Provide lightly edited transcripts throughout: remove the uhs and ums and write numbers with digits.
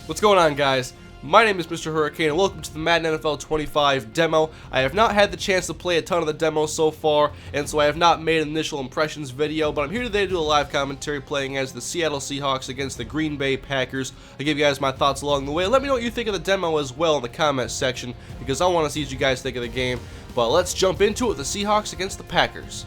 What's going on, guys? My name is MrHurriicane and welcome to the Madden NFL 25 demo. I have not had the chance to play a ton of the demo so far, and so I have not made an initial impressions video, but I'm here today to do a live commentary playing as the Seattle Seahawks against the Green Bay Packers. I'll give you guys my thoughts along the way. Let me know what you think of the demo as well in the comments section, because I want to see what you guys think of the game. But let's jump into it with the Seahawks against the Packers.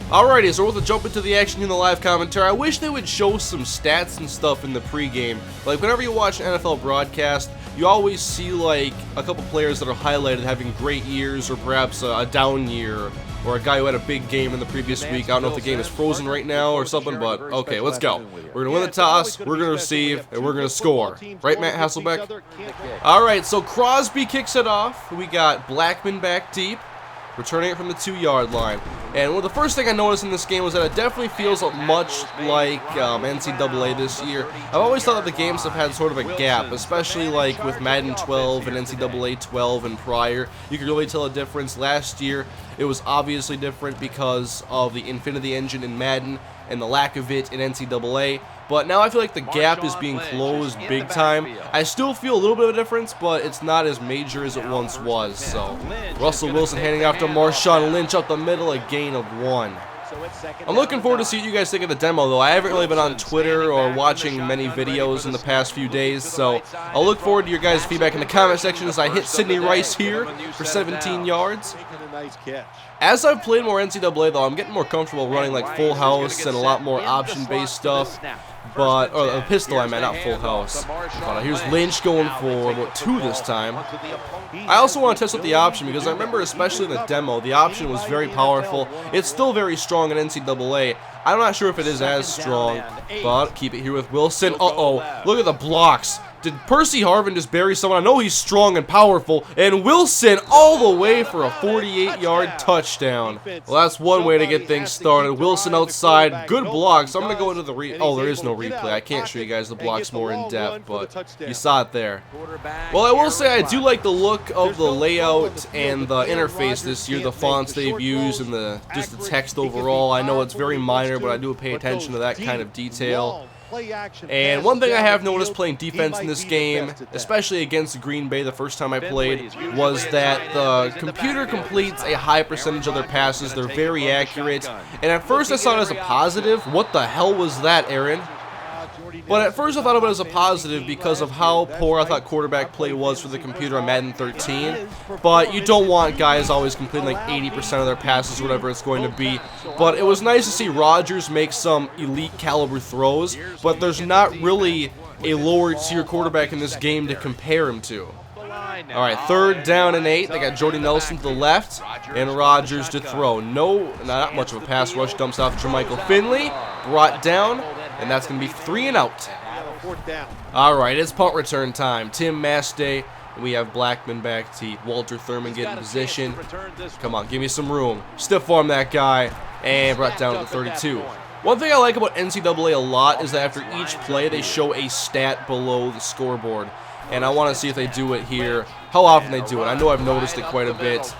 Alrighty, so we're going to jump into the action in the live commentary. I wish they would show some stats and stuff in the pregame. Like, whenever you watch an NFL broadcast, you always see, like, a couple players that are highlighted having great years or perhaps a down year, or a guy who had a big game in the previous week. I don't know if the game is frozen right now or something, but okay, let's go. We're going to win the toss, we're going to receive, and we're going to score. Right, Matt Hasselbeck? Alright, so Crosby kicks it off. We got Blackman back deep, returning it from the 2-yard line. And the first thing I noticed in this game was that it definitely feels much like NCAA this year. I've always thought that the games have had sort of a gap, especially like with Madden 12 and NCAA 12 and prior. You could really tell a difference. Last year, it was obviously different because of the Infinity Engine in Madden and the lack of it in NCAA. But now I feel like the gap is being closed big time. I still feel a little bit of a difference, but it's not as major as it once was. So Russell Wilson handing off to Marshawn Lynch up the middle, a gain of 1. I'm looking forward to see what you guys think of the demo, though. I haven't really been on Twitter or watching many videos in the past few days, so I'll look forward to your guys' feedback in the comment section as I hit Sidney Rice here for 17 yards. As I've played more NCAA, though, I'm getting more comfortable running like full house and a lot more option-based stuff. But, or a pistol I meant, not full house. But here's Lynch going for about 2 this time. I also want to test out the option because I remember, especially in the demo, the option was very powerful. It's still very strong in NCAA. I'm not sure if it is as strong, but keep it here with Wilson. Uh-oh, look at the blocks. Did Percy Harvin just bury someone? I know he's strong and powerful. And Wilson all the way for a 48-yard touchdown. Well, that's one way to get things started. Wilson outside. Good blocks. I'm going to go into the oh, there is no replay. I can't show you guys the blocks more in depth, but you saw it there. Well, I will say I do like the look of the layout and the interface this year, the fonts they've used and just the text overall. I know it's very minor, but I do pay attention to that kind of detail. And one thing I have noticed playing defense in this game, especially against Green Bay the first time I played, was that the computer completes a high percentage of their passes. They're very accurate. And at first I saw it as a positive. What the hell was that, Aaron? But at first I thought of it as a positive because of how poor I thought quarterback play was for the computer on Madden 13. But you don't want guys always completing like 80% of their passes or whatever it's going to be. But it was nice to see Rodgers make some elite caliber throws, but there's not really a lower tier quarterback in this game to compare him to. Alright, 3rd down and 8. They got Jordy Nelson to the left and Rodgers to throw. No, not much of a pass rush. Dumps off Jermichael Finley. Brought down. And that's going to be 3 and out. Alright, it's punt return time. Tim Mastay. We have Blackman back deep. Walter Thurman getting position. Come on, give me some room. Stiff arm that guy. And brought down to the 32. One thing I like about NCAA a lot is that after each play, they show a stat below the scoreboard. And I want to see if they do it here. How often they do it. I know I've noticed it quite a bit.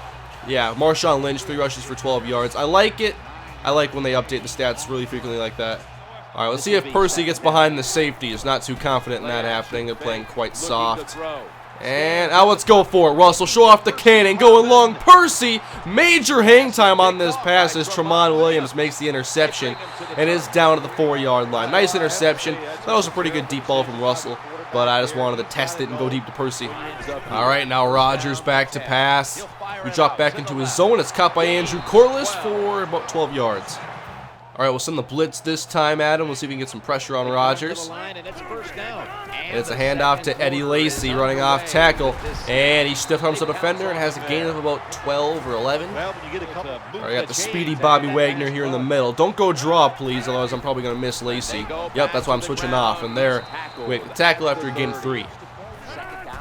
Yeah, Marshawn Lynch, 3 rushes for 12 yards. I like it. I like when they update the stats really frequently like that. All right, let's see if Percy gets behind the safety. He's not too confident in that happening. They're playing quite soft. And now let's go for it. Russell, show off the cannon, going long. Percy, major hang time on this pass as Tramon Williams makes the interception and is down to the 4-yard line. Nice interception. That was a pretty good deep ball from Russell, but I just wanted to test it and go deep to Percy. All right, now Rodgers back to pass. We drop back into his zone. It's caught by Andrew Corliss for about 12 yards. All right, we'll send the blitz this time, Adam. We'll see if we can get some pressure on Rodgers. And it's a handoff to Eddie Lacy running off tackle. And he stiff arms the defender and has a gain of about 12 or 11. All right, got the speedy Bobby Wagner here in the middle. Don't go draw, please, otherwise I'm probably going to miss Lacy. Yep, that's why I'm switching off. And there, wait, the tackle after a gain of 3.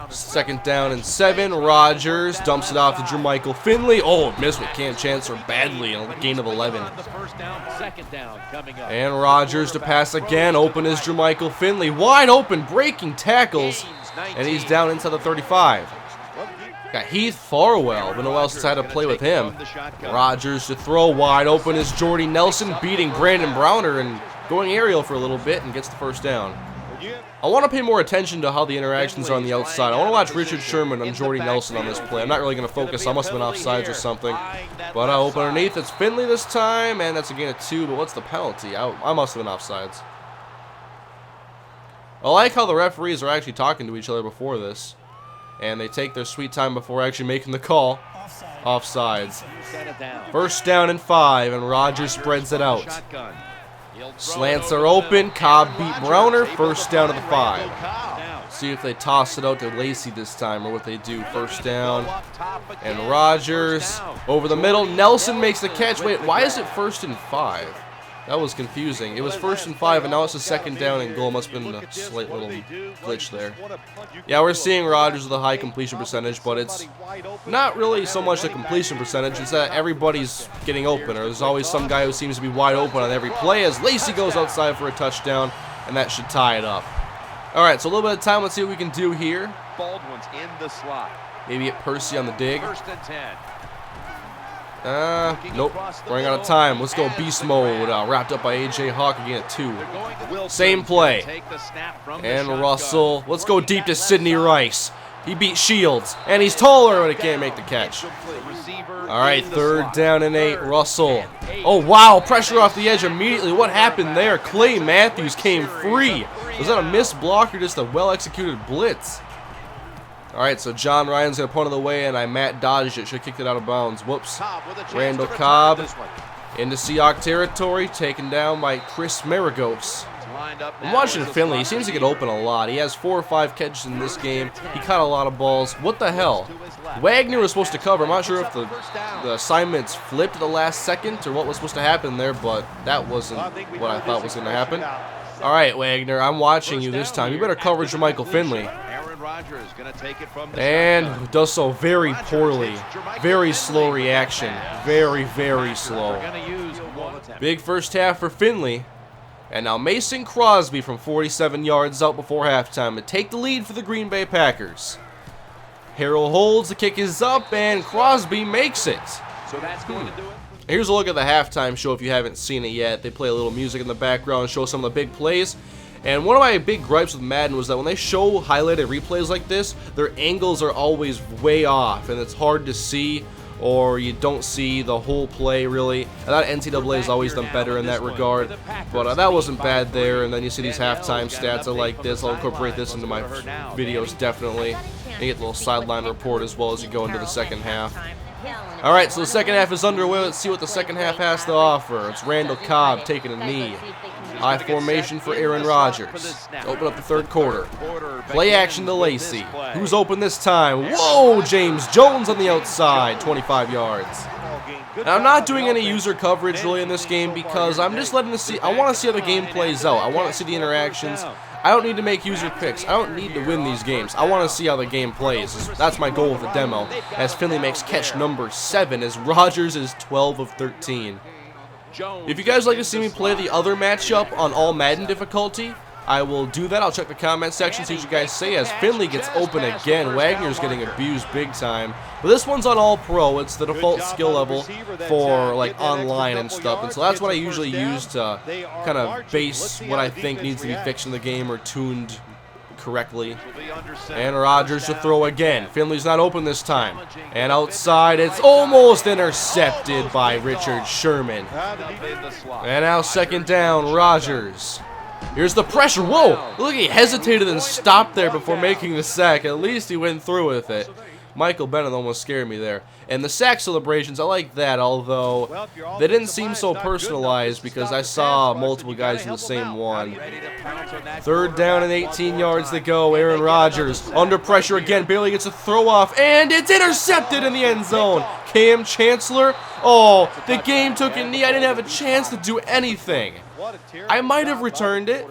2nd down and 7. Rodgers dumps it off to Jermichael Finley. Oh, missed with Cam Chancellor badly and a gain of 11. And Rodgers to pass again. Open is Jermichael Finley. Wide open, breaking tackles. And he's down inside the 35. Got Heath Farwell. Been a while since I had to play with him. Rodgers to throw. Wide open is Jordy Nelson beating Brandon Browner and going aerial for a little bit and gets the 1st down. I want to pay more attention to how the interactions are on the outside. I want to watch Richard Sherman and Jordy Nelson on this play. I'm not really going to focus. I must have been offsides or something. But I open underneath. It's Finley this time, and that's a gain of 2. But what's the penalty? I must have been offsides. I like how the referees are actually talking to each other before this. And they take their sweet time before actually making the call. Offsides. First down and 5, and Rogers spreads it out. Slants are open. Cobb beat Browner. First down to the 5. See if they toss it out to Lacey this time or what they do. First down. And Rogers over the middle. Nelson makes the catch. Wait, why is it 1st and 5? That was confusing. It was 1st and 5, and now it's a 2nd down and goal. Must have been a slight little glitch there. Yeah, we're seeing Rogers with a high completion percentage, but it's not really so much the completion percentage. It's that everybody's getting open, or there's always some guy who seems to be wide open on every play as Lacey goes outside for a touchdown, and that should tie it up. All right, so a little bit of time. Let's see what we can do here. Baldwin's in the slot. Maybe get Percy on the dig. 1st and 10. Nope. Running out of time. Let's go beast mode. Wrapped up by A.J. Hawk again at 2. Same play. And Russell. Let's go deep to Sidney Rice. He beat Shields. And he's taller, but he can't make the catch. All right, 3rd down and 8. Russell. Oh, wow. Pressure off the edge immediately. What happened there? Clay Matthews came free. Was that a missed block or just a well-executed blitz? All right, so John Ryan's going to punt it away, and I Matt dodged it. Should have kicked it out of bounds. Whoops. Randall Cobb into Seahawks territory, taken down by Chris Maragos. I'm watching Finley. He seems to get open a lot. He has 4 or 5 catches in this game. He caught a lot of balls. What the hell? Wagner was supposed to cover. I'm not sure if the assignments flipped at the last second or what was supposed to happen there, but that wasn't what I thought was going to happen. All right, Wagner, I'm watching you this time. You better coverage for Michael Finley. And does so very poorly. Very slow reaction. Very, very slow. Big first half for Finley. And now Mason Crosby from 47 yards out before halftime to take the lead for the Green Bay Packers. Harrell holds, the kick is up, and Crosby makes it. So that's going to do it. Here's a look at the halftime show if you haven't seen it yet. They play a little music in the background, show some of the big plays. And one of my big gripes with Madden was that when they show highlighted replays like this, their angles are always way off, and it's hard to see, or you don't see the whole play, really. And that NCAA has always done better in that regard, but that wasn't bad there. And then you see these halftime stats. I like this. I'll incorporate this into my videos, definitely. And you get a little sideline report as well as you go into the second half. All right, so the second half is underway. Let's see what the second half has to offer. It's Randall Cobb taking a knee. High formation for Aaron Rodgers. Open up the 3rd quarter. Play action to Lacey. Who's open this time? Whoa, James Jones on the outside, 25 yards. Now, I'm not doing any user coverage really in this game because I'm just letting see. I want to see how the game plays out. I want to see the interactions. I don't need to make user picks. I don't need to win these games. I want to see how the game plays. That's my goal with the demo. As Finley makes catch number 7 as Rodgers is 12 of 13. If you guys like to see me play the other matchup on all Madden difficulty, I will do that. I'll check the comment section, see what you guys say as Finley gets open again. Wagner's getting abused big time. But this one's on all pro. It's the default skill level for like online and stuff. And so that's what I usually use to kind of base what I think needs to be fixed in the game or tuned correctly. And Rodgers to throw again. Finley's not open this time. And outside, it's almost intercepted by Richard Sherman. And now 2nd down, Rodgers. Here's the pressure. Whoa! Look, he hesitated and stopped there before making the sack. At least he went through with it. Michael Bennett almost scared me there. And the sack celebrations, I like that, although they didn't seem so personalized because I saw multiple guys do the same one. 3rd down and 18 yards to go. Aaron Rodgers under pressure again, barely gets a throw off, and it's intercepted in the end zone. Cam Chancellor, oh, the game took a knee. I didn't have a chance to do anything. I might have returned it.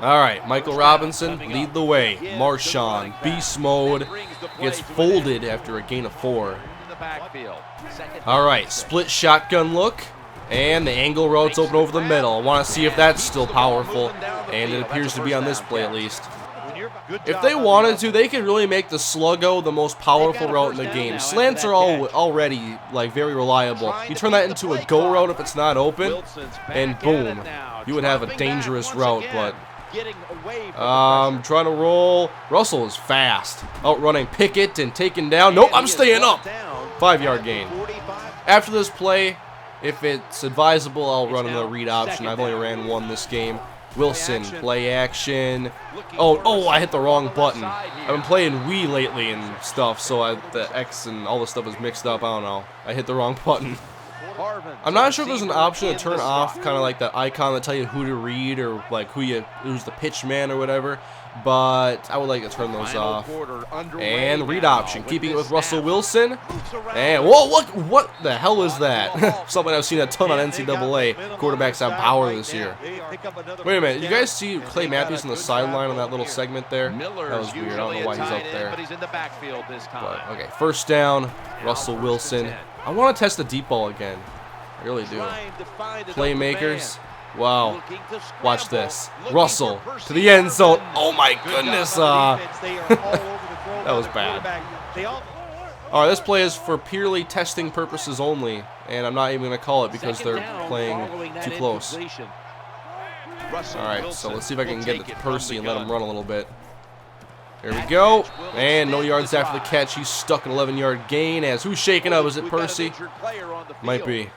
All right, Michael Robinson, lead the way. Marshawn, beast mode, gets folded after a gain of 4. All right, split shotgun look, and the angle route's open over the middle. I want to see if that's still powerful, and it appears to be on this play at least. If they wanted to, they could really make the sluggo the most powerful route in the game. Slants are already like very reliable. You turn that into a go route if it's not open, and boom, you would have a dangerous route, but Trying to roll. Russell is fast. Outrunning Pickett and taken down. Nope, I'm staying up. 5-yard gain. After this play, if it's advisable, I'll run in the read option. I've only ran one this game. Wilson, play action. Oh, I hit the wrong button. I've been playing Wii lately and stuff, so the X and all this stuff is mixed up. I don't know. I hit the wrong button. I'm not sure if there's an option to turn off kind of like that icon that tell you who to read or like who's the pitch man or whatever, but I would like to turn those off. And read option, keeping it with Russell Wilson. And whoa, what the hell is that? Something I've seen a ton on NCAA. Quarterbacks have power this year. Wait a minute, you guys see Clay Matthews on the sideline on that little segment there? That was weird. I don't know why he's up there. But, okay, first down, Russell Wilson. I want to test the deep ball again. I really do. Playmakers. Wow. Watch this. Russell to the end zone. Oh my goodness. That was bad. Alright, this play is for purely testing purposes only. And I'm not even going to call it because they're playing too close. Alright, so let's see if I can get it to Percy and let him run a little bit. There we go. And no yards after the catch. He's stuck an 11-yard gain. As who's shaking up? Is it Percy? Might be.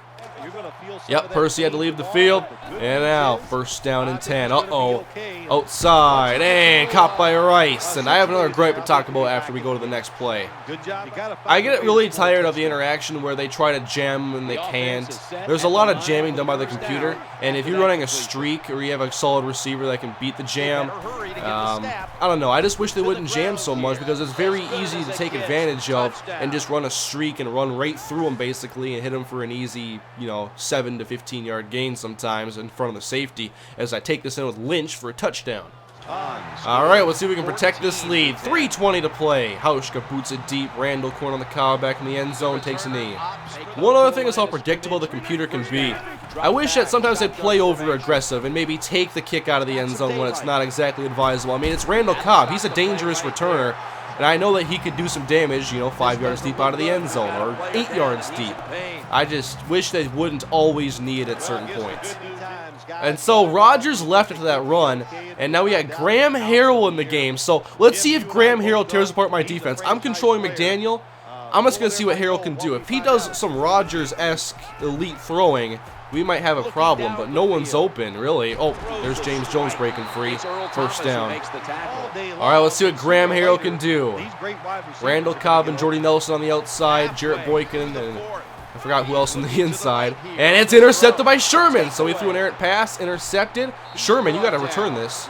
Yep, Percy had to leave the field. And now, first down and 10. Uh-oh. Outside. And caught by Rice. And I have another gripe to talk about after we go to the next play. I get really tired of the interaction where they try to jam and they can't. There's a lot of jamming done by the computer. And if you're running a streak or you have a solid receiver that can beat the jam, I don't know. I just wish they wouldn't jam so much because it's very easy to take advantage of and just run a streak and run right through them basically and hit them for an easy, 7 to 15-yard gain sometimes in front of the safety as I take this in with Lynch for a touchdown. Alright, let's see if we can protect this lead. 3:20 to play. Hauschka boots it deep. Randall corner on the cow back in the end zone, takes a knee. One other thing is how predictable the computer can be. I wish that sometimes they'd play over aggressive and maybe take the kick out of the end zone when it's not exactly advisable. I mean, it's Randall Cobb. He's a dangerous returner. And I know that he could do some damage, 5 yards deep out of the end zone or 8 yards deep. I just wish they wouldn't always need it at certain points. And so Rodgers left after that run, and now we got Graham Harrell in the game. So let's see if Graham Harrell tears apart my defense. I'm controlling McDaniel. I'm just going to see what Harrell can do. If he does some Rodgers-esque elite throwing, we might have a problem, but no one's open, really. Oh, there's James Jones breaking free. First down. All right, let's see what Graham Harrell can do. Randall Cobb and Jordy Nelson on the outside. Jarrett Boykin, and I forgot who else on the inside. And it's intercepted by Sherman. So he threw an errant pass, intercepted. Sherman, you got to return this.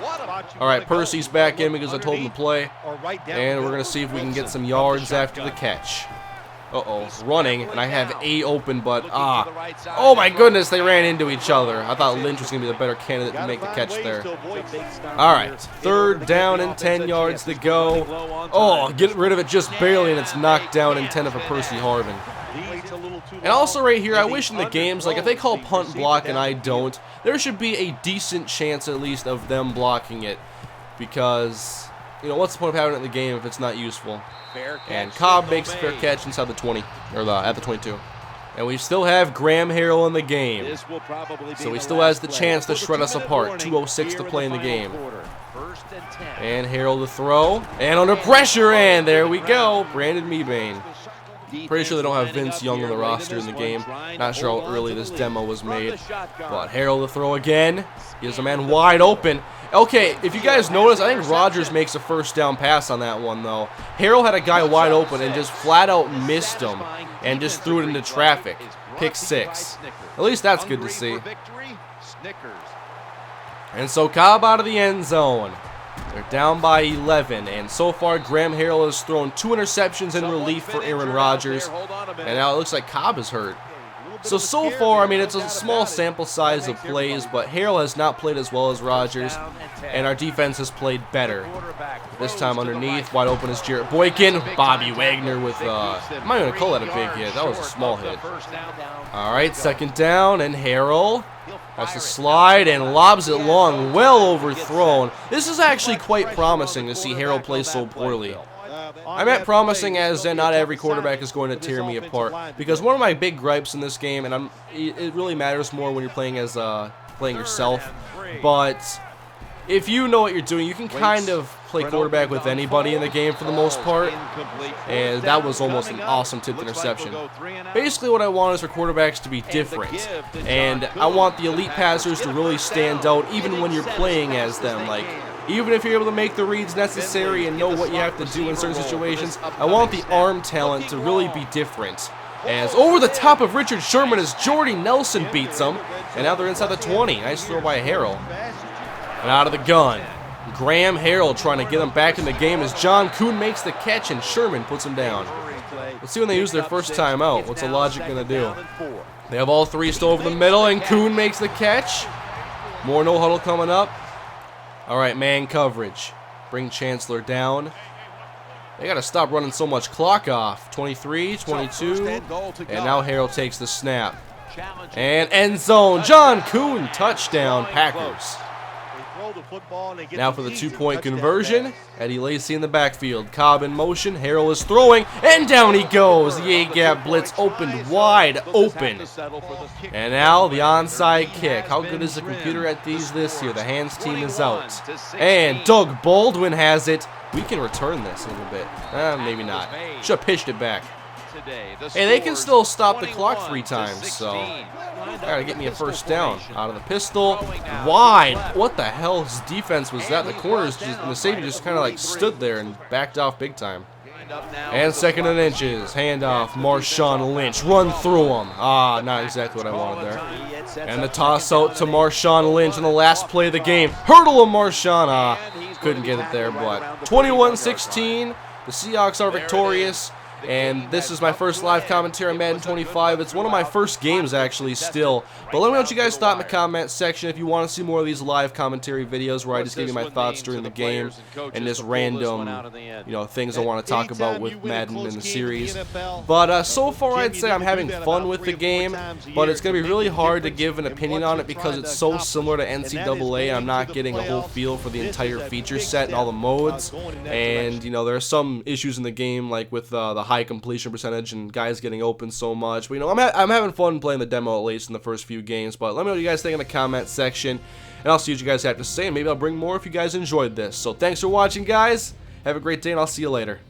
All right, Percy's back in because I told him to play. And we're going to see if we can get some yards after the catch. Uh-oh, running, and I have A open, but, oh my goodness, they ran into each other. I thought Lynch was going to be the better candidate to make the catch there. All right, third down and 10 yards to go. Oh, get rid of it just barely, and it's knocked down intended for Percy Harvin. And also right here, I wish in the games, like if they call punt block and I don't, there should be a decent chance at least of them blocking it. Because, what's the point of having it in the game if it's not useful? And Cobb makes a fair catch inside the 20, or at the 22. And we still have Graham Harrell in the game. So he still has the chance to shred us apart. 2:06 to play in the game. And Harrell to throw. And under pressure, and there we go. Brandon Mebane. Pretty sure they don't have Vince Young on the roster in the game. Not sure how early this demo was made. But Harrell to throw again. Gives a man wide open. Okay, if you guys notice, I think Rodgers makes a first down pass on that one, though. Harrell had a guy wide open and just flat out missed him and just threw it into traffic. Pick 6. At least that's good to see. And so Cobb out of the end zone. They're down by 11, and so far Graham Harrell has thrown 2 interceptions in relief for Aaron Rodgers, and now it looks like Cobb is hurt. So far, I mean, it's a small sample size of plays, but Harrell has not played as well as Rodgers, and our defense has played better. This time underneath, wide open is Jarrett Boykin. Bobby Wagner with, I'm not going to call that a big hit. That was a small hit. All right, second down, and Harrell has to slide and lobs it long, well overthrown. This is actually quite promising to see Harrell play so poorly. I meant promising as in not every quarterback is going to tear me apart, because one of my big gripes in this game, and it really matters more when you're playing as playing yourself, but if you know what you're doing, you can kind of play quarterback with anybody in the game for the most part. And that was almost an awesome tipped interception. Basically what I want is for quarterbacks to be different. And I want the elite passers to really stand out even when you're playing as them. Like, even if you're able to make the reads necessary and know what you have to do in certain situations, I want the arm talent to really be different. As over the top of Richard Sherman as Jordy Nelson beats him. And now they're inside the 20. Nice throw by Harrell. And out of the gun, Graham Harrell trying to get him back in the game as John Kuhn makes the catch and Sherman puts him down. Let's see when they use their first timeout. What's the logic going to do? They have all three still over the middle, and Kuhn makes the catch. More no huddle coming up. All right, man coverage. Bring Chancellor down. They got to stop running so much clock off. 23, 22, and now Harrell takes the snap. And end zone. John Kuhn, touchdown, Packers. Now for the two-point conversion. Eddie Lacy in the backfield. Cobb in motion. Harrell is throwing, and down he goes. The A-gap blitz opened wide open. And now the onside kick. How good is the computer at these this year? The hands team is out. And Doug Baldwin has it. We can return this a little bit. Maybe not. Should have pitched it back. Hey, they can still stop the clock 3 times, so gotta get me a first down. Out of the pistol, wide. What the hell's defense was that? The corners just, and the safety just kind of like stood there and backed off big time. And 2nd and inches, handoff, Marshawn Lynch, run through him. Not exactly what I wanted there. And the toss out to Marshawn Lynch on the last play of the game. Hurdle of Marshawn, couldn't get it there, but 21-16, the Seahawks are victorious. And this is my first live commentary on Madden 25. It's one of my first games, actually, still. But let me know what you guys thought in the comment section. If you want to see more of these live commentary videos where I just give you my thoughts during the game and just random, things I want to talk about with Madden in the series. But so far, I'd say I'm having fun with the game. But it's going to be really hard to give an opinion on it because it's so similar to NCAA. I'm not getting a whole feel for the entire feature set and all the modes. And, there are some issues in the game, like with the high completion percentage and guys getting open so much. But I'm having fun playing the demo, at least in the first few games. But let me know what you guys think in the comment section, and I'll see what you guys have to say, and maybe I'll bring more if you guys enjoyed this. So thanks for watching, guys. Have a great day, and I'll see you later.